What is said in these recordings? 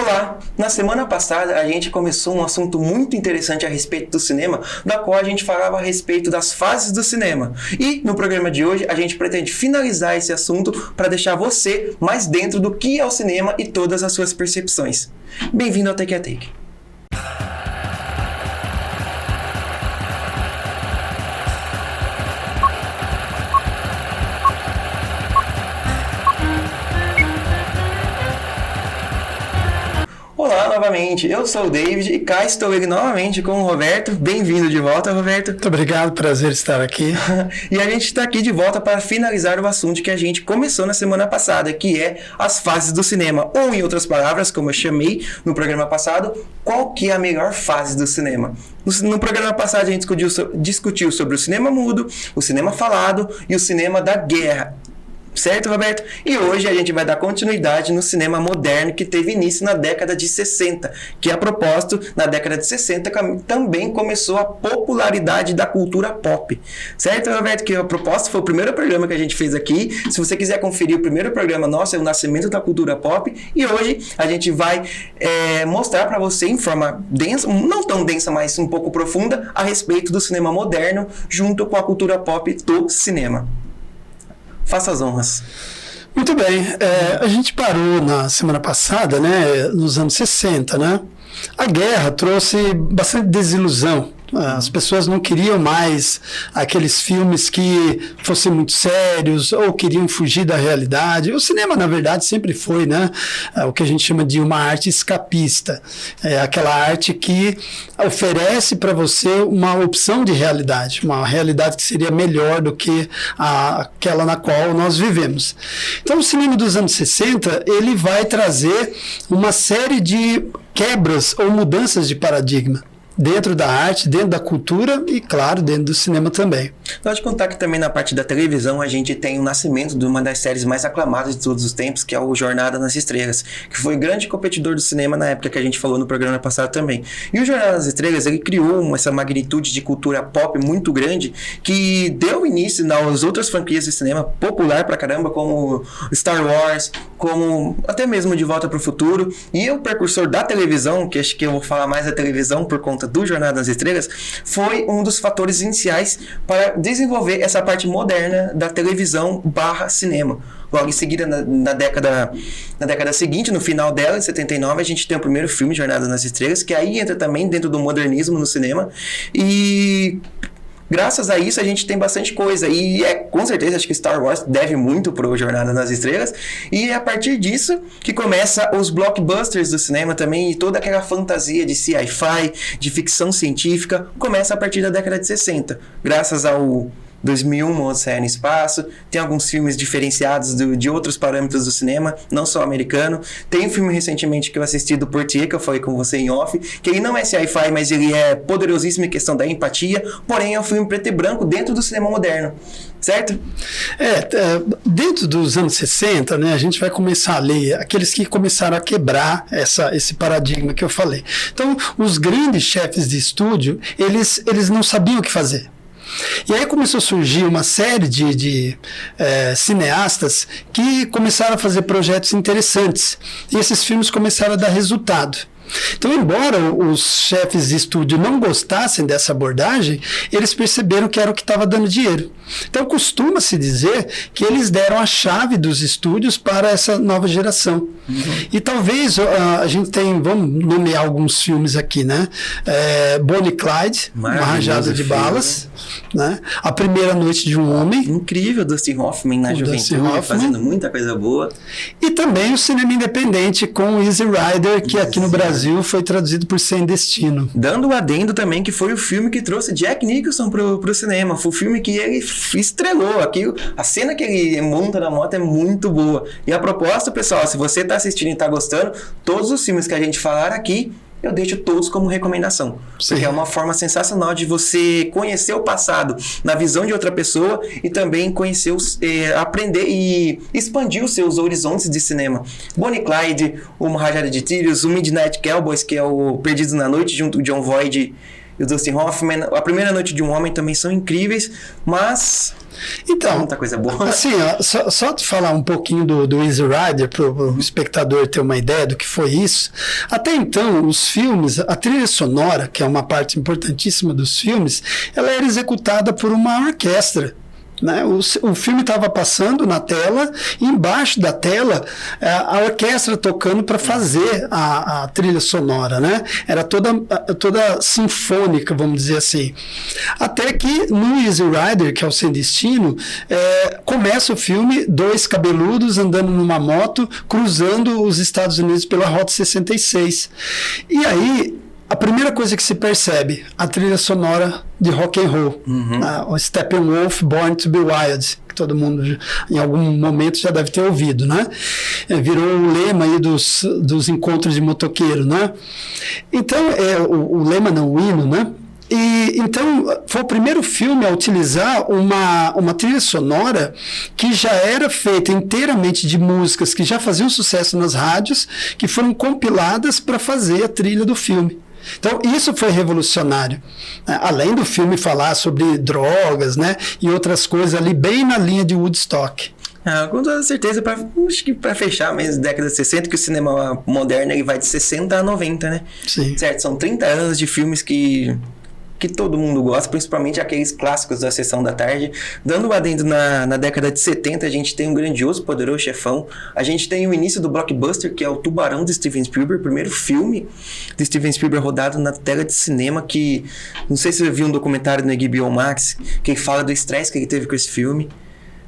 Olá! Na semana passada a gente começou um assunto muito interessante a respeito do cinema, da qual a gente falava a respeito das fases do cinema. E no programa de hoje a gente pretende finalizar esse assunto para deixar você mais dentro do que é o cinema e todas as suas percepções. Bem-vindo ao Take a Take. Olá novamente, eu sou o David e cá estou ele novamente com o Roberto. Bem-vindo de volta, Roberto. Muito obrigado, prazer estar aqui. E a gente está aqui de volta para finalizar o assunto que a gente começou na semana passada, que é as fases do cinema. Ou em outras palavras, como eu chamei no programa passado, qual que é a melhor fase do cinema? No programa passado a gente discutiu sobre o cinema mudo, o cinema falado e o cinema da guerra. Certo, Roberto? E hoje a gente vai dar continuidade no cinema moderno que teve início na década de 60, que a propósito, na década de 60 também começou a popularidade da cultura pop. Certo, Roberto? Que a propósito foi o primeiro programa que a gente fez aqui. Se você quiser conferir o primeiro programa nosso, é o Nascimento da Cultura Pop. E hoje a gente vai mostrar para você em forma densa, não tão densa, mas um pouco profunda, a respeito do cinema moderno junto com a cultura pop do cinema. Faça as honras. Muito bem. A gente parou na semana passada, né, nos anos 60, né? A guerra trouxe bastante desilusão. As pessoas não queriam mais aqueles filmes que fossem muito sérios ou queriam fugir da realidade. O cinema, na verdade, sempre foi, né, o que a gente chama de uma arte escapista. É aquela arte que oferece para você uma opção de realidade, uma realidade que seria melhor do que aquela na qual nós vivemos. Então, o cinema dos anos 60, ele vai trazer uma série de quebras ou mudanças de paradigma. Dentro da arte, dentro da cultura e, claro, dentro do cinema também. Pode contar que também na parte da televisão a gente tem o nascimento de uma das séries mais aclamadas de todos os tempos, que é o Jornada nas Estrelas, que foi grande competidor do cinema na época que a gente falou no programa passado também. E o Jornada nas Estrelas, ele criou essa magnitude de cultura pop muito grande, que deu início nas outras franquias de cinema popular pra caramba, como Star Wars, como até mesmo De Volta pro Futuro. E o precursor da televisão, que acho que eu vou falar mais da televisão por conta do Jornada nas Estrelas, foi um dos fatores iniciais para desenvolver essa parte moderna da televisão / cinema. Logo em seguida, na década seguinte, no final dela, em 79, a gente tem o primeiro filme, Jornada nas Estrelas, que aí entra também dentro do modernismo no cinema. E graças a isso a gente tem bastante coisa e com certeza acho que Star Wars deve muito pro Jornada nas Estrelas e é a partir disso que começa os blockbusters do cinema também e toda aquela fantasia de sci-fi, de ficção científica começa a partir da década de 60, graças ao 2001, Uma Odisseia no Espaço, tem alguns filmes diferenciados de outros parâmetros do cinema, não só americano. Tem um filme recentemente que eu assisti do Portier, que eu falei com você em off, que ele não é sci-fi, mas ele é poderosíssimo em questão da empatia, porém é um filme preto e branco dentro do cinema moderno, certo? Dentro dos anos 60, né, a gente vai começar a ler aqueles que começaram a quebrar esse paradigma que eu falei. Então, os grandes chefes de estúdio, eles não sabiam o que fazer. E aí começou a surgir uma série de cineastas que começaram a fazer projetos interessantes. E esses filmes começaram a dar resultado. Então, embora os chefes de estúdio não gostassem dessa abordagem, eles perceberam que era o que estava dando dinheiro. Então, costuma-se dizer que eles deram a chave dos estúdios para essa nova geração. E talvez a gente vamos nomear alguns filmes aqui, né? Bonnie e Clyde, Uma Rajada de Balas, né? A Primeira Noite de um Homem. Incrível, Dustin Hoffman na juventude, fazendo muita coisa boa. E também o cinema independente com Easy Rider, que aqui no Brasil foi traduzido por Sem Destino. Dando o adendo também que foi o filme que trouxe Jack Nicholson pro cinema. Foi o filme que ele estrelou. A cena que ele monta na moto é muito boa. E a proposta, pessoal, se você está assistindo e está gostando, todos os filmes que a gente falar aqui, eu deixo todos como recomendação. Sim. Porque é uma forma sensacional de você conhecer o passado na visão de outra pessoa e também conhecer, aprender e expandir os seus horizontes de cinema. Bonnie e Clyde, Uma Rajada de Tiros, o Midnight Cowboys, que é o Perdidos na Noite, junto com John Voight e o Dustin Hoffman. A Primeira Noite de um Homem também são incríveis, mas... Então, muita coisa boa. Assim, ó, só te falar um pouquinho do Easy Rider para o espectador ter uma ideia do que foi isso. Até então, os filmes, a trilha sonora, que é uma parte importantíssima dos filmes, ela era executada por uma orquestra. Né? O filme estava passando na tela e embaixo da tela a orquestra tocando para fazer a trilha sonora, né? Era toda sinfônica, vamos dizer assim. Até que no Easy Rider, que é o Sem Destino, começa o filme, dois cabeludos andando numa moto cruzando os Estados Unidos pela Rota 66. E aí a primeira coisa que se percebe, a trilha sonora de rock and roll, o Steppenwolf, Born to be Wild, que todo mundo em algum momento já deve ter ouvido, né? Virou o lema aí dos encontros de motoqueiro, né? Então, o lema não, o hino, né? E então foi o primeiro filme a utilizar uma trilha sonora que já era feita inteiramente de músicas que já faziam sucesso nas rádios, que foram compiladas para fazer a trilha do filme. Então, isso foi revolucionário. Além do filme falar sobre drogas, né, e outras coisas ali, bem na linha de Woodstock. Com toda certeza, acho que para fechar mesmo, década de 60, que o cinema moderno ele vai de 60 a 90, né? Sim. Certo, são 30 anos de filmes que todo mundo gosta, principalmente aqueles clássicos da Sessão da Tarde. Dando um adendo na década de 70, a gente tem um grandioso Poderoso Chefão. A gente tem o início do blockbuster, que é o Tubarão de Steven Spielberg, primeiro filme de Steven Spielberg rodado na tela de cinema, que não sei se você viu um documentário no HBO Max, que fala do estresse que ele teve com esse filme,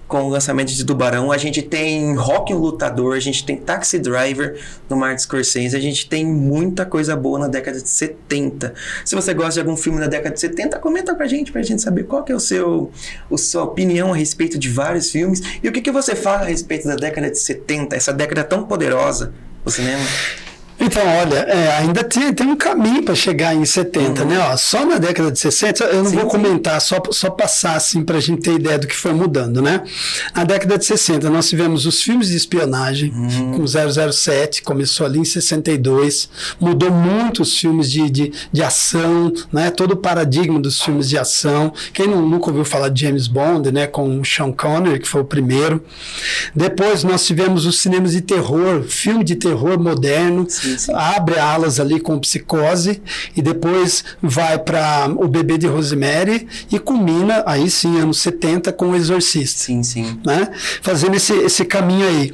com o lançamento de Tubarão. A gente tem Rock, um Lutador, a gente tem Taxi Driver do Martin Scorsese, a gente tem muita coisa boa na década de 70. Se você gosta de algum filme na década de 70, comenta pra gente saber qual que é a sua opinião a respeito de vários filmes e o que você fala a respeito da década de 70, essa década tão poderosa do cinema. Então, olha, ainda tem um caminho para chegar em 70, né? Ó, só na década de 60, eu não vou comentar, só passar assim para a gente ter ideia do que foi mudando, né? Na década de 60, nós tivemos os filmes de espionagem, com 007, começou ali em 62, mudou muito os filmes de ação, né? Todo o paradigma dos filmes de ação. Quem nunca ouviu falar de James Bond, né? Com o Sean Connery, que foi o primeiro. Depois nós tivemos os cinemas de terror, filme de terror moderno. Sim. Abre alas ali com Psicose e depois vai para O Bebê de Rosemary e culmina, aí sim, anos 70, com O Exorcista. Sim. Né? Fazendo esse caminho aí.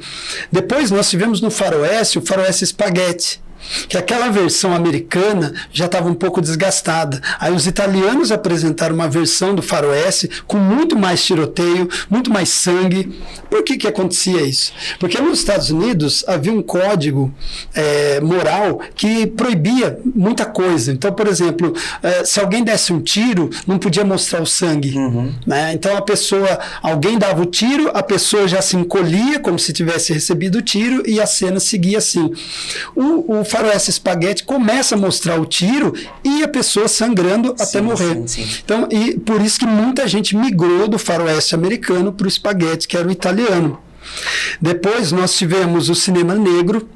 Depois nós tivemos no Faroeste, o Faroeste Spaghetti, que aquela versão americana já estava um pouco desgastada. Aí os italianos apresentaram uma versão do Faroeste com muito mais tiroteio, muito mais sangue. Por que acontecia isso? Porque nos Estados Unidos havia um código moral que proibia muita coisa. Então, por exemplo, se alguém desse um tiro, não podia mostrar o sangue. Né? Então alguém dava o tiro, a pessoa já se encolhia como se tivesse recebido o tiro e a cena seguia assim. O Faroeste Spaghetti começa a mostrar o tiro e a pessoa sangrando até morrer. Sim. Então, e por isso que muita gente migrou do Faroeste americano para o Spaghetti, que era o italiano. Depois nós tivemos o cinema negro,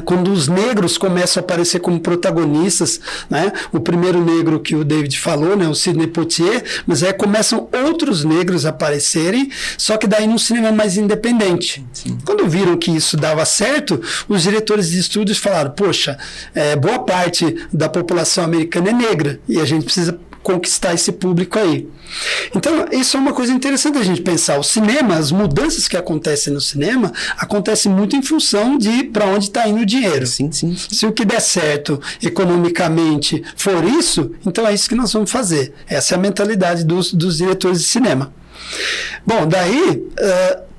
quando os negros começam a aparecer como protagonistas, né? O primeiro negro que o David falou, né? O Sidney Poitier, mas aí começam outros negros a aparecerem, só que daí num cinema mais independente. Sim. Quando viram que isso dava certo, os diretores de estúdios falaram, poxa, boa parte da população americana é negra e a gente precisa conquistar esse público aí. Então, isso é uma coisa interessante a gente pensar. O cinema, as mudanças que acontecem no cinema, acontecem muito em função de para onde está indo o dinheiro. Sim. Se o que der certo economicamente for isso, então é isso que nós vamos fazer. Essa é a mentalidade dos diretores de cinema. Bom, daí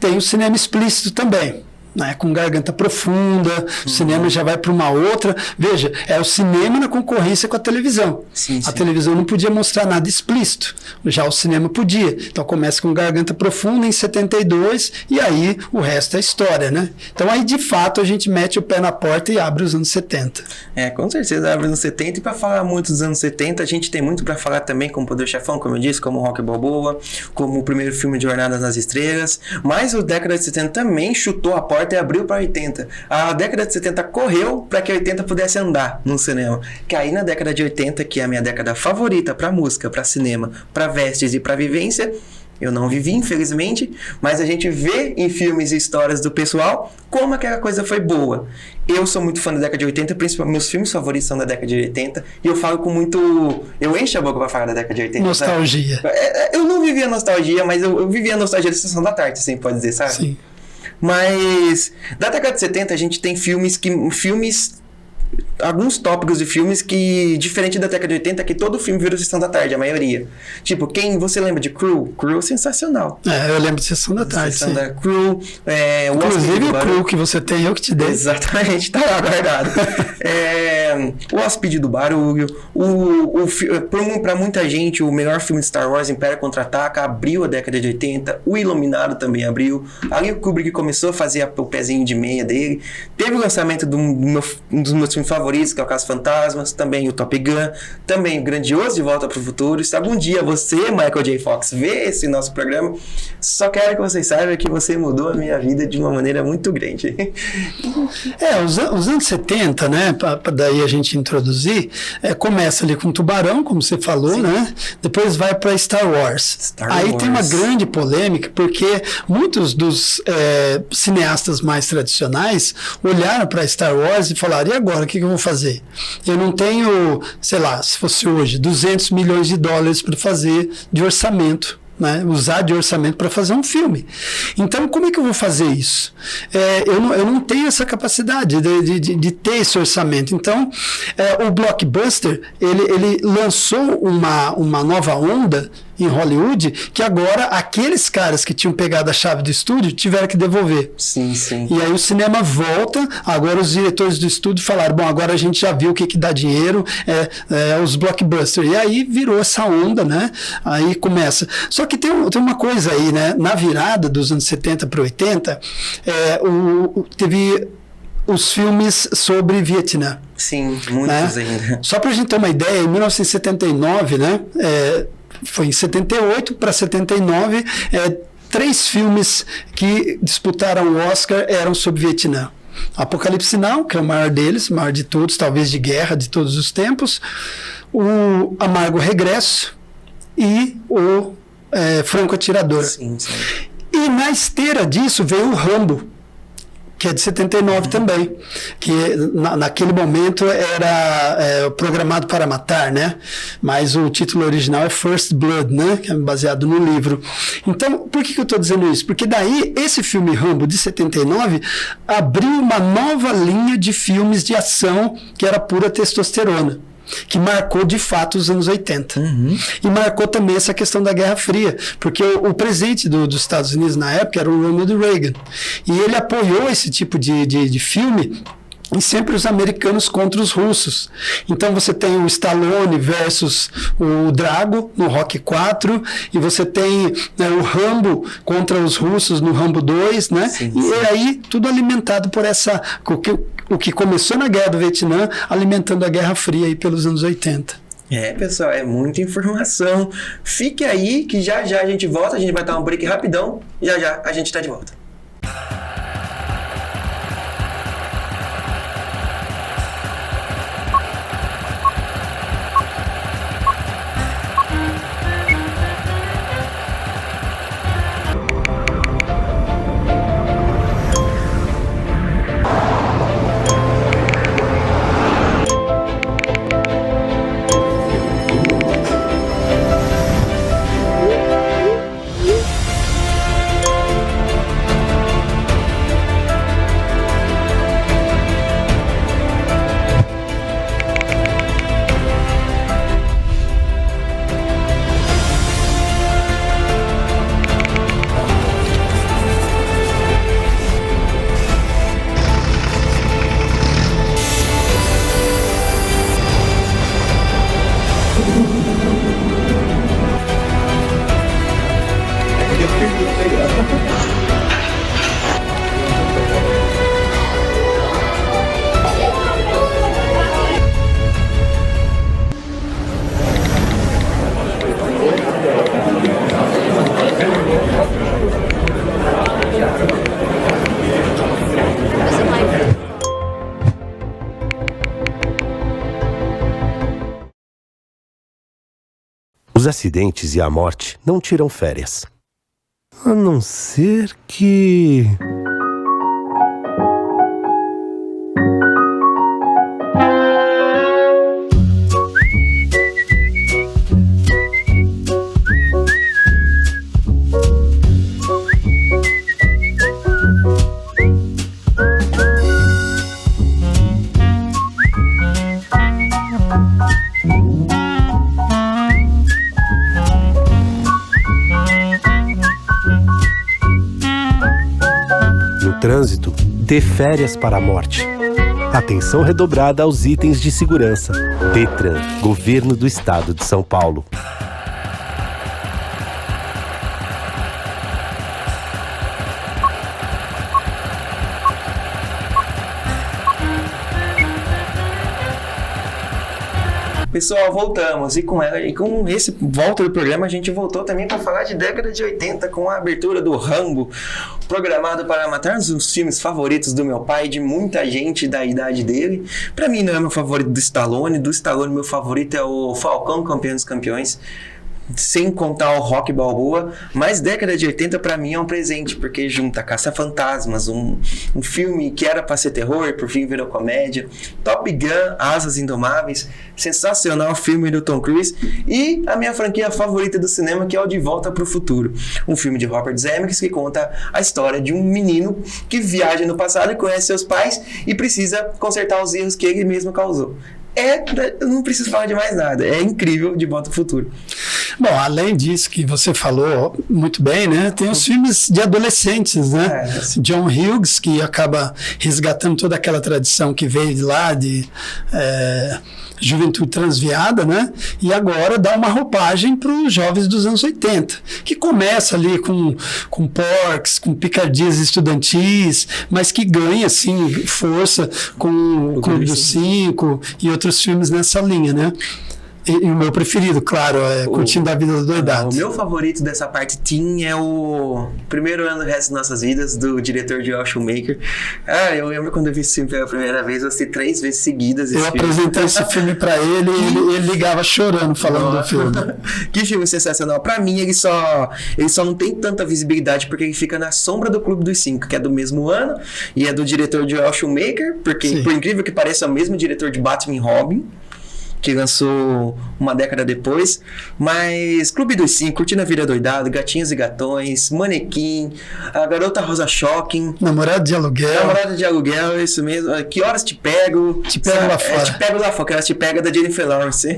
tem o cinema explícito também. Né, com Garganta Profunda, o cinema já vai para uma outra. Veja, é o cinema na concorrência com a televisão. Sim. A televisão não podia mostrar nada explícito, já o cinema podia. Então começa com Garganta Profunda em 72 e aí o resto é história, né? Então aí de fato a gente mete o pé na porta e abre os anos 70. Com certeza abre os anos 70 e para falar muito dos anos 70 a gente tem muito para falar também como Poder Chefão, como eu disse, como Rock Balboa, como o primeiro filme de Jornada nas Estrelas, mas o década de 70 também chutou a porta porta e abriu para 80. A década de 70 correu para que a 80 pudesse andar no cinema. Que aí na década de 80, que é a minha década favorita para música, para cinema, para vestes e para vivência, eu não vivi, infelizmente, mas a gente vê em filmes e histórias do pessoal como aquela coisa foi boa. Eu sou muito fã da década de 80, principalmente meus filmes favoritos são da década de 80, e eu falo com muito... Eu encho a boca pra falar da década de 80. Nostalgia. Sabe? Eu não vivi a nostalgia, mas eu vivi a nostalgia da Sessão da Tarde, assim, pode dizer, sabe? Sim. Mas da década de 70 a gente tem alguns tópicos de filmes que, diferente da década de 80, que todo filme virou Sessão da Tarde, a maioria. Tipo, você lembra de Crew? Crew é sensacional. Eu lembro de Sessão da Tarde, Sessão sim. da Crew. Inclusive o Crew que você tem, eu que te dei. Exatamente, tá lá guardado. O Hóspede do Barulho. Pra muita gente, o melhor filme de Star Wars, Império Contra-Ataca, abriu a década de 80. O Iluminado também abriu. Ali o Kubrick começou a fazer o pezinho de meia dele. Teve o lançamento de um dos meus filmes favoritos, que é o Caso Fantasmas, também o Top Gun, também o grandioso De Volta para o Futuro. Se algum dia você, Michael J. Fox, vê esse nosso programa, só quero que vocês saibam que você mudou a minha vida de uma maneira muito grande. Os anos 70, né, daí a gente introduzir, começa ali com Tubarão, como você falou, sim, né, depois vai para Star Wars. Aí tem uma grande polêmica, porque muitos dos cineastas mais tradicionais olharam para Star Wars e falaram, e agora, o que eu vou fazer? Eu não tenho, sei lá, se fosse hoje, 200 milhões de dólares para fazer de orçamento, né? Usar de orçamento para fazer um filme. Então, como é que eu vou fazer isso? Eu não tenho essa capacidade de ter esse orçamento. Então, o blockbuster, ele lançou uma nova onda em Hollywood, que agora aqueles caras que tinham pegado a chave do estúdio tiveram que devolver. Sim, sim. E aí o cinema volta, agora os diretores do estúdio falaram, bom, agora a gente já viu o que dá dinheiro, os blockbusters. E aí virou essa onda, né? Aí começa. Só que tem uma coisa aí, né? Na virada dos anos 70 para 80, teve os filmes sobre Vietnã. Sim, muitos ainda. Só para a gente ter uma ideia, em 1979, né? Foi em 78 para 79, 3 filmes que disputaram o Oscar eram sobre Vietnã. Apocalipse Now, que é o maior deles, o maior de todos, talvez de guerra de todos os tempos, o Amargo Regresso e o Franco Atirador. Sim, sim. E na esteira disso veio o Rambo, que é de 79 também, que naquele momento era Programado para Matar, né? Mas o título original é First Blood, né? Que é baseado no livro. Então, por que eu estou dizendo isso? Porque daí, esse filme Rambo, de 79, abriu uma nova linha de filmes de ação que era pura testosterona, que marcou de fato os anos 80. E marcou também essa questão da Guerra Fria, porque o presidente dos Estados Unidos na época era o Ronald Reagan, e ele apoiou esse tipo de filme, e sempre os americanos contra os russos. Então você tem o Stallone versus o Drago no Rocky 4, e você tem o Rambo contra os russos no Rambo 2, né? Sim, sim. E aí tudo alimentado por o que começou na Guerra do Vietnã, alimentando a Guerra Fria aí pelos anos 80. Pessoal, é muita informação. Fique aí que já a gente volta, a gente vai dar um break rapidão, já a gente está de volta. Os acidentes e a morte não tiram férias. A não ser que... Trânsito, dê férias para a morte. Atenção redobrada aos itens de segurança. Detran, Governo do Estado de São Paulo. Pessoal, voltamos. E com esse volta do programa, a gente voltou também para falar de década de 80, com a abertura do Rambo, programado para matar um dos filmes favoritos do meu pai, de muita gente da idade dele. Para mim, não é meu favorito do Stallone. Do Stallone, meu favorito é o Falcão, Campeão dos Campeões. Sem contar o Rocky Balboa, mas década de 80 pra mim é um presente, porque junta Caça-Fantasmas, um filme que era pra ser terror e por fim virou comédia, Top Gun, Asas Indomáveis, sensacional filme do Tom Cruise, e a minha franquia favorita do cinema, que é o De Volta pro Futuro, um filme de Robert Zemeckis que conta a história de um menino que viaja no passado e conhece seus pais e precisa consertar os erros que ele mesmo causou. Eu não preciso falar de mais nada. É incrível, De Volta ao Futuro. Bom, além disso que você falou muito bem, né? Tem os filmes de adolescentes, né? John Hughes, que acaba resgatando toda aquela tradição que veio de lá de juventude transviada, né? E agora dá uma roupagem para os jovens dos anos 80, que começa ali com Porcs, com picardias estudantis, mas que ganha, assim, força com o Clube dos Cinco e outros filmes nessa linha, né? E o meu preferido, claro, é Curtindo a Vida Doidado. O meu favorito dessa parte teen é o Primeiro Ano do Resto de Nossas Vidas, do diretor Joel Schumacher. Eu lembro quando eu vi esse filme pela primeira vez, eu assisti 3 vezes seguidas. Eu apresentei esse filme pra ele e ele ligava chorando falando do filme. Que filme sensacional. Pra mim, ele só não tem tanta visibilidade porque ele fica na sombra do Clube dos Cinco, que é do mesmo ano, e é do diretor Joel Schumacher, porque, sim, por incrível que pareça, é o mesmo diretor de Batman e Robin, que lançou uma década depois, mas Clube dos Cinco, Curtindo a Vida Doidado, Gatinhos e Gatões, Manequim, A Garota Rosa Shocking, Namorada de Aluguel, isso mesmo, Que Horas Te Pego, Te Pego Lá Fora, Te Pego Lá Fora, que ela Te Pega da Jennifer Lawrence,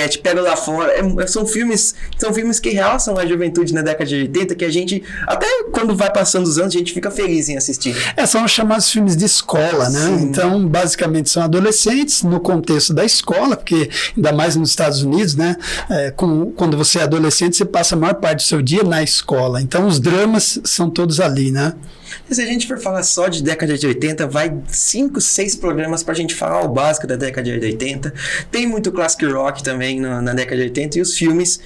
Te Pego Lá Fora, são filmes que realçam a juventude na década de 80, que a gente, até quando vai passando os anos, a gente fica feliz em assistir. São os chamados filmes de escola, né? Sim. Então, basicamente, são adolescentes no contexto da escola, porque ainda mais nos Estados Unidos, né? Quando você é adolescente, você passa a maior parte do seu dia na escola. Então, os dramas são todos ali, né? E se a gente for falar só de década de 80, vai 5, 6 programas pra gente falar o básico da década de 80. Tem muito classic rock também na década de 80. E os filmes,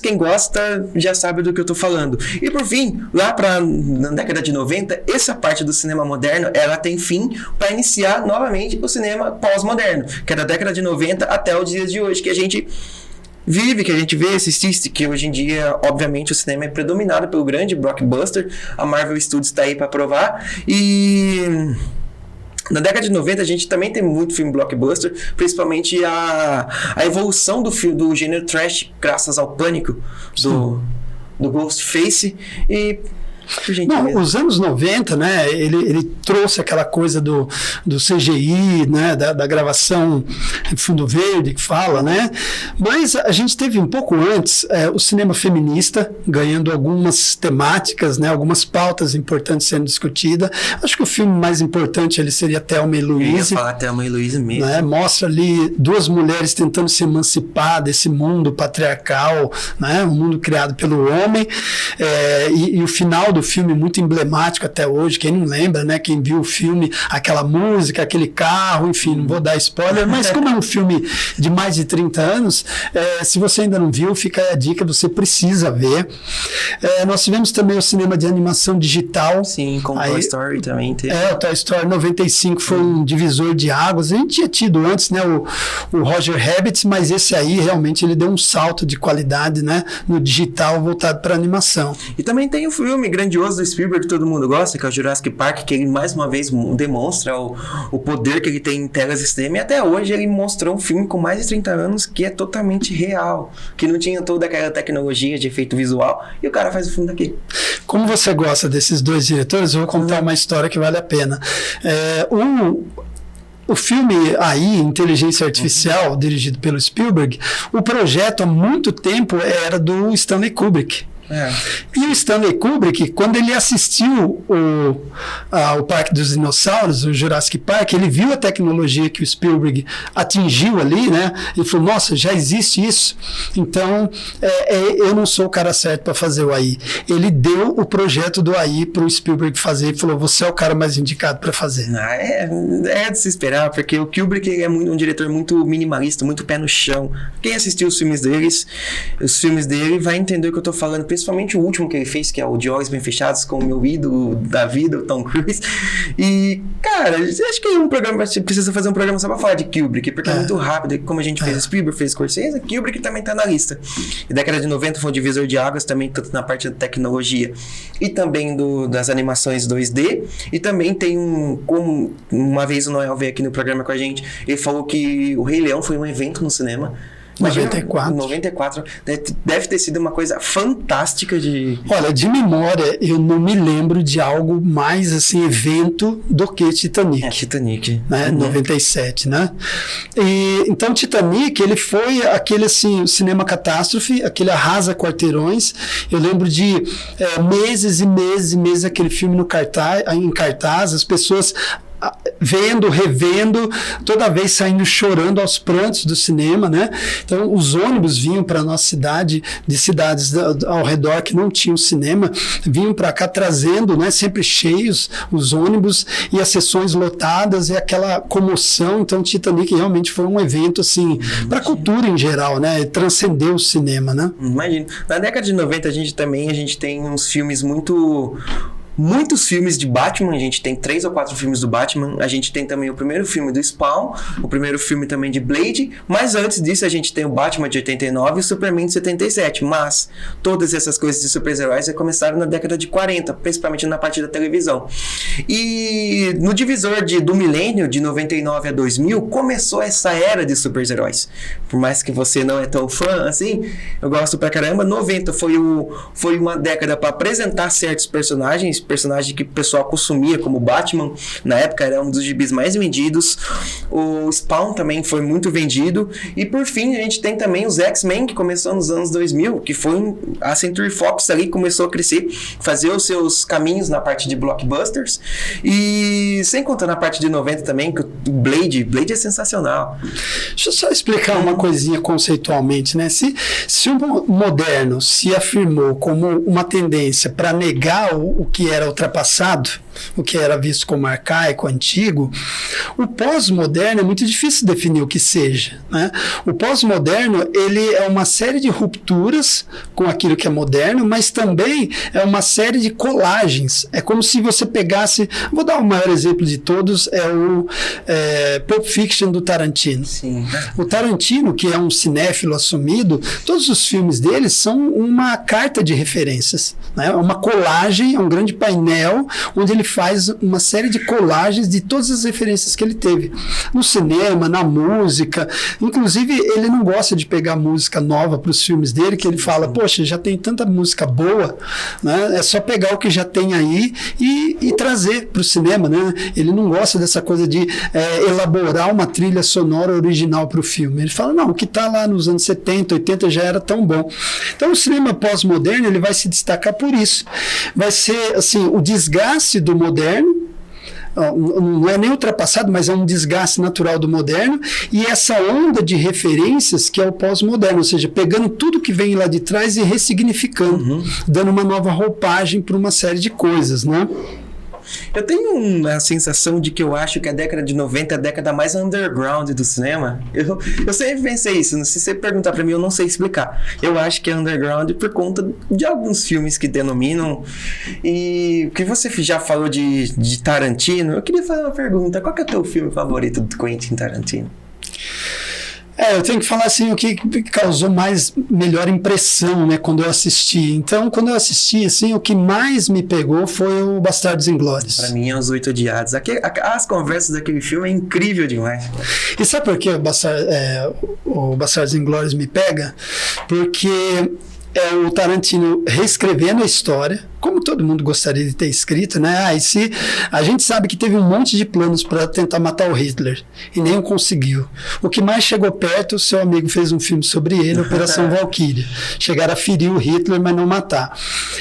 quem gosta já sabe do que eu tô falando. E por fim, lá na década de 90, essa parte do cinema moderno, ela tem fim para iniciar novamente o cinema pós-moderno, que é da década de 90 até os dias de hoje, que a gente vive, que a gente vê, assiste, que hoje em dia, obviamente, o cinema é predominado pelo grande blockbuster. A Marvel Studios está aí para provar. E na década de 90 a gente também tem muito filme blockbuster, principalmente a evolução do gênero trash, graças ao Pânico do Ghostface. E não, os anos 90, né, ele trouxe aquela coisa do CGI, né, da gravação em fundo verde, que fala, né, mas a gente teve um pouco antes o cinema feminista ganhando algumas temáticas, né, algumas pautas importantes sendo discutidas. Acho que o filme mais importante ele seria Thelma e Louise. Eu ia falar Thelma e Louise mesmo. Né, mostra ali 2 mulheres tentando se emancipar desse mundo patriarcal, né, um mundo criado pelo homem, e o final do do filme muito emblemático até hoje, quem não lembra, né? Quem viu o filme, aquela música, aquele carro, enfim, não vou dar spoiler, mas como é um filme de mais de 30 anos, se você ainda não viu, fica aí a dica, você precisa ver. Nós tivemos também o cinema de animação digital. Sim, com Toy Story também teve. O Toy Story 95 foi um divisor de águas. A gente tinha tido antes, né, o Roger Rabbit, mas esse aí realmente ele deu um salto de qualidade, né, no digital voltado para animação. E também tem o filme grandioso do Spielberg que todo mundo gosta, que é o Jurassic Park, que ele mais uma vez demonstra o poder que ele tem em telas de cinema, e até hoje ele mostrou um filme com mais de 30 anos que é totalmente real, que não tinha toda aquela tecnologia de efeito visual, e o cara faz o filme daqui. Como você gosta desses dois diretores, eu vou contar uma história que vale a pena. O filme AI, Inteligência Artificial, dirigido pelo Spielberg, o projeto há muito tempo era do Stanley Kubrick. E o Stanley Kubrick, quando ele assistiu o Parque dos Dinossauros, o Jurassic Park, ele viu a tecnologia que o Spielberg atingiu ali, né? Ele falou, nossa, já existe isso. Então, eu não sou o cara certo para fazer o AI. Ele deu o projeto do AI para o Spielberg fazer e falou, você é o cara mais indicado para fazer. É de se esperar, porque o Kubrick é um diretor muito minimalista, muito pé no chão. Quem assistiu os filmes dele vai entender o que eu tô falando, principalmente o último que ele fez, que é o De Olhos Bem Fechados, com o meu ídolo da vida, o Tom Cruise. E, cara, acho que precisa fazer um programa só pra falar de Kubrick, porque é muito rápido. Como a gente fez Spielberg, fez Scorsese, Kubrick também tá na lista. E década de 90 foi um divisor de águas também, tanto na parte da tecnologia e também das animações 2D. E também tem como uma vez o Noel veio aqui no programa com a gente, ele falou que o Rei Leão foi um evento no cinema. 94. Deve ter sido uma coisa fantástica de... Olha, de memória, eu não me lembro de algo mais, assim, evento do que Titanic. Titanic. Né? 97, né? Então, Titanic, ele foi aquele, assim, cinema catástrofe, aquele arrasa quarteirões. Eu lembro de meses e meses e meses aquele filme em cartaz, as pessoas... revendo, toda vez saindo chorando aos prantos do cinema, né? Então os ônibus vinham para a nossa cidade, de cidades ao redor que não tinham cinema, vinham para cá trazendo, né, sempre cheios os ônibus e as sessões lotadas e aquela comoção. Então Titanic realmente foi um evento assim, para a cultura em geral, né? Transcendeu o cinema, né? Imagino. Na década de 90 a gente tem uns filmes muitos filmes de Batman, a gente tem 3 ou 4 filmes do Batman, a gente tem também o primeiro filme do Spawn, o primeiro filme também de Blade, mas antes disso a gente tem o Batman de 89 e o Superman de 77, mas todas essas coisas de super-heróis começaram na década de 40, principalmente na parte da televisão. E no divisor do milênio, de 99 a 2000, começou essa era de super-heróis. Por mais que você não é tão fã, assim, eu gosto pra caramba. 90 foi uma década para apresentar certos personagem que o pessoal consumia, como Batman, na época era um dos gibis mais vendidos. O Spawn também foi muito vendido. E por fim, a gente tem também os X-Men, que começou nos anos 2000, que foi a Century Fox ali, começou a crescer, fazer os seus caminhos na parte de blockbusters. E sem contar na parte de 90 também, que o Blade é sensacional. Deixa eu só explicar uma coisinha conceitualmente, né? Se o moderno se afirmou como uma tendência para negar o que era ultrapassado, o que era visto como arcaico, antigo, o pós-moderno é muito difícil definir o que seja, né? O pós-moderno, ele é uma série de rupturas com aquilo que é moderno, mas também é uma série de colagens. É como se você pegasse, vou dar o maior exemplo de todos, é o Pulp Fiction do Tarantino. Sim. O Tarantino, que é um cinéfilo assumido, todos os filmes dele são uma carta de referências, né? Uma colagem, é um grande painel onde ele faz uma série de colagens de todas as referências que ele teve no cinema, na música. Inclusive, ele não gosta de pegar música nova para os filmes dele, que ele fala, poxa, já tem tanta música boa, né? É só pegar o que já tem aí e trazer para o cinema, né? Ele não gosta dessa coisa de elaborar uma trilha sonora original para o filme. Ele fala, não, o que está lá nos anos 70, 80 já era tão bom. Então, o cinema pós-moderno, ele vai se destacar por isso. Vai ser, assim, o desgaste do moderno, não é nem ultrapassado, mas é um desgaste natural do moderno, e essa onda de referências que é o pós-moderno, ou seja, pegando tudo que vem lá de trás e ressignificando, dando uma nova roupagem para uma série de coisas, né? Eu tenho uma sensação de que eu acho que a década de 90 é a década mais underground do cinema. Eu sempre pensei isso. Se você perguntar pra mim, eu não sei explicar. Eu acho que é underground por conta de alguns filmes que denominam. E o que você já falou de Tarantino, eu queria fazer uma pergunta. Qual que é o teu filme favorito do Quentin Tarantino? Eu tenho que falar assim, o que causou melhor impressão, né, quando eu assisti. Então, quando eu assisti, assim, o que mais me pegou foi o Bastardos Inglórios. Pra mim é Os Oito Odiados. As conversas daquele filme é incrível demais. E sabe por que o Bastardos Inglórios me pega? Porque é o Tarantino reescrevendo a história, como todo mundo gostaria de ter escrito, né? A gente sabe que teve um monte de planos para tentar matar o Hitler e nenhum conseguiu. O que mais chegou perto, o seu amigo fez um filme sobre ele, Operação Valkyria. Chegaram a ferir o Hitler, mas não matar.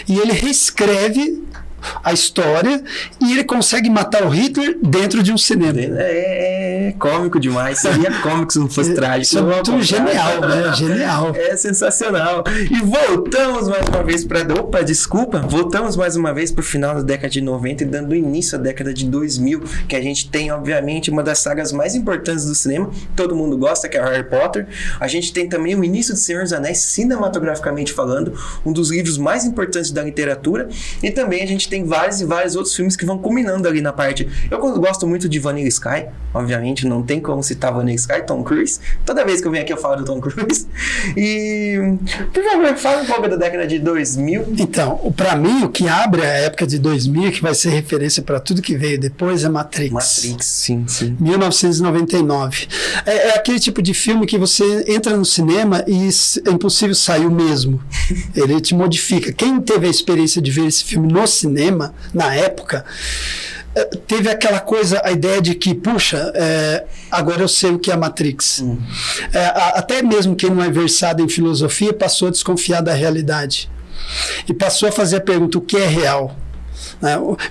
E ele reescreve a história e ele consegue matar o Hitler dentro de um cinema. É cômico demais. Seria cômico se não fosse trágico. Isso é muito genial, né? Genial. É sensacional. E voltamos mais uma vez voltamos mais uma vez para o final da década de 90 e dando início à década de 2000, que a gente tem, obviamente, uma das sagas mais importantes do cinema. Todo mundo gosta, que é Harry Potter. A gente tem também o início de Senhor dos Anéis, cinematograficamente falando, um dos livros mais importantes da literatura. E também a gente tem vários e vários outros filmes que vão culminando ali na parte. Eu gosto muito de Vanilla Sky, obviamente, não tem como citar Vanilla Sky, Tom Cruise. Toda vez que eu venho aqui eu falo do Tom Cruise. E, por favor, fala um pouco da década de 2000. Então, pra mim, o que abre a época de 2000, que vai ser referência pra tudo que veio depois, é Matrix. Matrix, sim. 1999. É aquele tipo de filme que você entra no cinema e é impossível sair o mesmo. Ele te modifica. Quem teve a experiência de ver esse filme no cinema, na época, teve aquela coisa, a ideia de que, puxa, agora eu sei o que é a Matrix. Até mesmo quem não é versado em filosofia passou a desconfiar da realidade. E passou a fazer a pergunta, o que é real?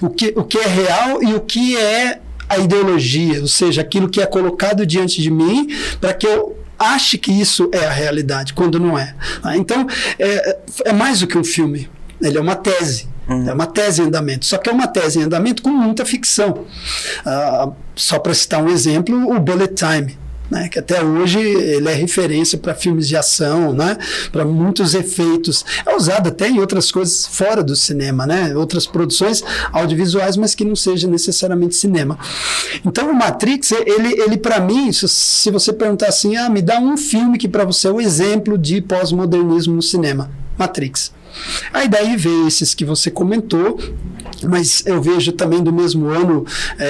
O que é real e o que é a ideologia, ou seja, aquilo que é colocado diante de mim para que eu ache que isso é a realidade, quando não é. Então, é mais do que um filme. Ele é uma tese. É uma tese em andamento. Só que é uma tese em andamento com muita ficção. Só para citar um exemplo, o Bullet Time, né, que até hoje ele é referência para filmes de ação, né, para muitos efeitos. É usado até em outras coisas fora do cinema, né, outras produções audiovisuais, mas que não seja necessariamente cinema. Então o Matrix, ele para mim, se você perguntar assim, me dá um filme que para você é o exemplo de pós-modernismo no cinema, Matrix. Aí daí veio esses que você comentou, mas eu vejo também do mesmo ano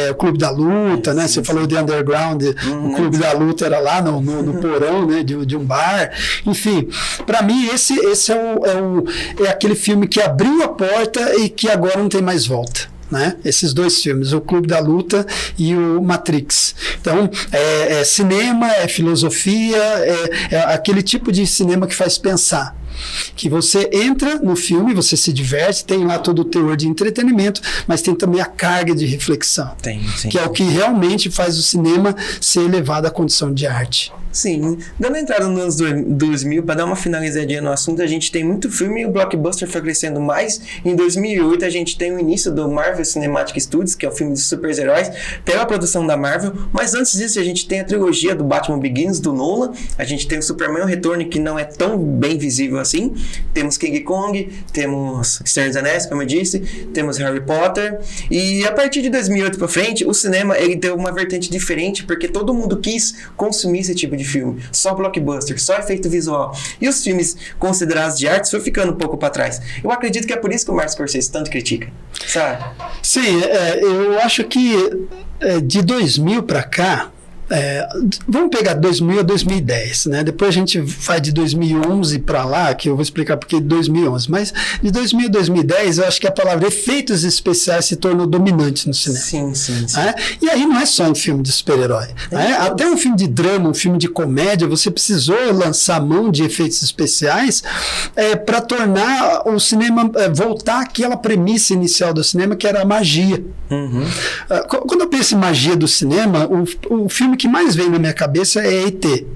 o Clube da Luta, né? Você falou de Underground, o Clube da Luta era lá no porão, né? de um bar. Enfim, para mim esse é aquele filme que abriu a porta e que agora não tem mais volta. Né? Esses dois filmes, o Clube da Luta e o Matrix. Então, é cinema, é filosofia, é aquele tipo de cinema que faz pensar. Que você entra no filme, você se diverte, tem lá todo o teor de entretenimento, mas tem também a carga de reflexão. Sim. Que é o que realmente faz o cinema ser elevado à condição de arte. Sim, dando entrada nos anos 2000, para dar uma finalizadinha no assunto, a gente tem muito filme e o blockbuster foi crescendo mais. Em 2008 a gente tem o início do Marvel Cinematic Studios, que é o filme de super-heróis, pela produção da Marvel, mas antes disso a gente tem a trilogia do Batman Begins, do Nolan, a gente tem o Superman Retorno, que não é tão bem visível assim, temos King Kong, temos Senhor dos Anéis, como eu disse, temos Harry Potter, e a partir de 2008 para frente, o cinema ele deu uma vertente diferente, porque todo mundo quis consumir esse tipo de filme, só blockbuster, só efeito visual, e os filmes considerados de arte foi ficando um pouco para trás. Eu acredito que é por isso que o Martin Scorsese tanto critica, sabe? Sim, eu acho que de 2000 para cá vamos pegar 2000 a 2010, né? Depois a gente vai de 2011 para lá, que eu vou explicar porque de 2011. Mas de 2000 a 2010, eu acho que a palavra efeitos especiais se tornou dominante no cinema. Sim. E aí não é só um filme de super-herói. Até um filme de drama, um filme de comédia, você precisou lançar mão de efeitos especiais para tornar o cinema, voltar àquela premissa inicial do cinema, que era a magia. Quando eu penso em magia do cinema, o filme que mais vem na minha cabeça é E.T.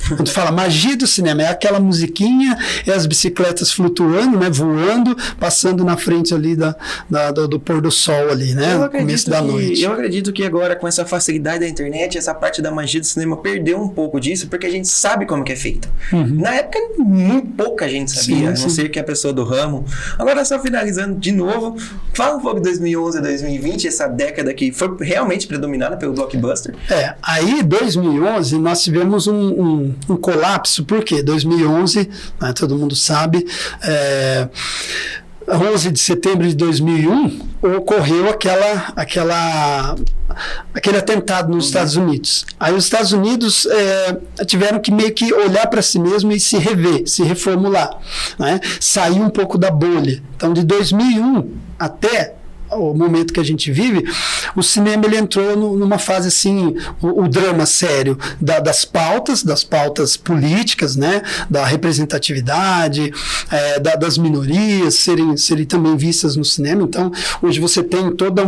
Quando fala magia do cinema, é aquela musiquinha, é as bicicletas flutuando, né, voando, passando na frente ali do pôr do sol ali, né, no começo da noite. Eu acredito que agora, com essa facilidade da internet, essa parte da magia do cinema perdeu um pouco disso, porque a gente sabe como que é feito. Na época, muito pouca gente sabia, a não ser que a pessoa do ramo. Agora, só finalizando de novo, fala um pouco de 2011 a 2020, essa década que foi realmente predominada pelo blockbuster. Aí, 2011, nós tivemos um colapso, porque 2011, né, todo mundo sabe, 11 de setembro de 2001, ocorreu aquele atentado nos Estados Unidos. Aí os Estados Unidos tiveram que meio que olhar para si mesmo e se rever, se reformular, né? Sair um pouco da bolha. Então, de 2001 até o momento que a gente vive, o cinema ele entrou numa fase assim, o drama sério das pautas políticas, né, da representatividade, das minorias serem também vistas no cinema. Então, hoje você tem toda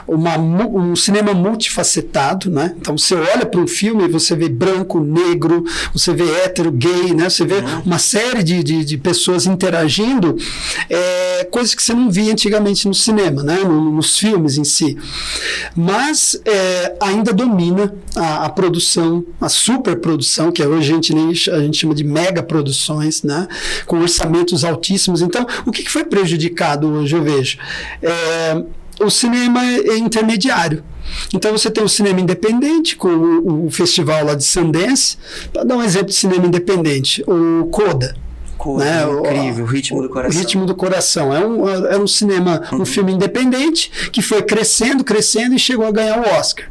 um cinema multifacetado, né? Então, você olha para um filme e você vê branco, negro, você vê hétero, gay, né? Você vê uma série de pessoas interagindo, coisas que você não via antigamente no cinema, né, nos filmes em si, mas ainda domina a produção, a superprodução, que hoje a gente chama de mega produções, né, com orçamentos altíssimos. Então, o que foi prejudicado hoje, eu vejo? O cinema é intermediário. Então você tem o cinema independente, com o festival lá de Sundance. Para dar um exemplo de cinema independente, o Coda. Né? Incrível, o Ritmo do Coração. O Ritmo do Coração. É um cinema, um filme independente que foi crescendo e chegou a ganhar o Oscar.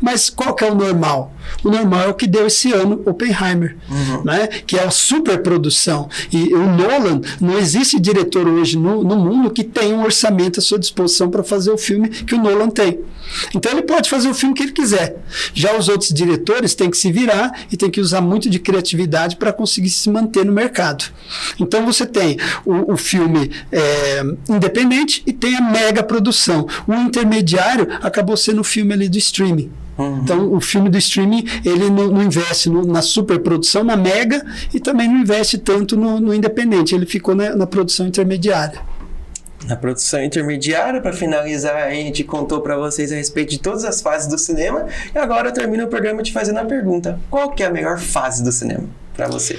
Mas qual que é o normal? O normal é o que deu esse ano Oppenheimer, né? Que é a superprodução. E o Nolan, não existe diretor hoje no mundo que tenha um orçamento à sua disposição para fazer o filme que o Nolan tem. Então ele pode fazer o filme que ele quiser. Já os outros diretores têm que se virar e têm que usar muito de criatividade para conseguir se manter no mercado. Então você tem o filme independente e tem a mega produção. O intermediário acabou sendo o filme ali do streaming. Então o filme do streaming ele não investe na superprodução, na mega, e também não investe tanto no independente. Ele ficou na produção intermediária. Na produção intermediária, para finalizar, a gente contou para vocês a respeito de todas as fases do cinema, e agora eu termino o programa te fazendo a pergunta: qual que é a melhor fase do cinema para você?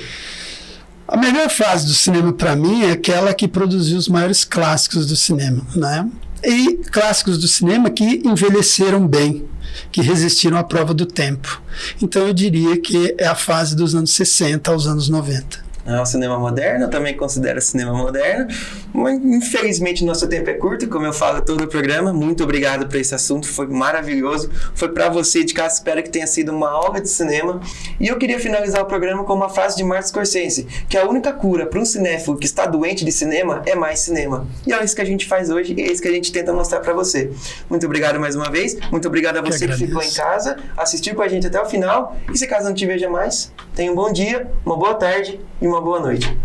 A melhor fase do cinema para mim é aquela que produziu os maiores clássicos do cinema, né? E clássicos do cinema que envelheceram bem, que resistiram à prova do tempo. Então eu diria que é a fase dos anos 60 aos anos 90. O cinema moderno, eu também considero cinema moderno, mas infelizmente nosso tempo é curto, como eu falo todo o programa. Muito obrigado por esse assunto, foi maravilhoso, foi para você de casa, espero que tenha sido uma aula de cinema. E eu queria finalizar o programa com uma frase de Martin Scorsese, que a única cura para um cinéfilo que está doente de cinema é mais cinema. E é isso que a gente faz hoje, e é isso que a gente tenta mostrar para você. Muito obrigado mais uma vez, muito obrigado a você que ficou em casa, assistiu com a gente até o final, e se caso não te veja mais, tenha um bom dia, uma boa tarde e uma boa noite.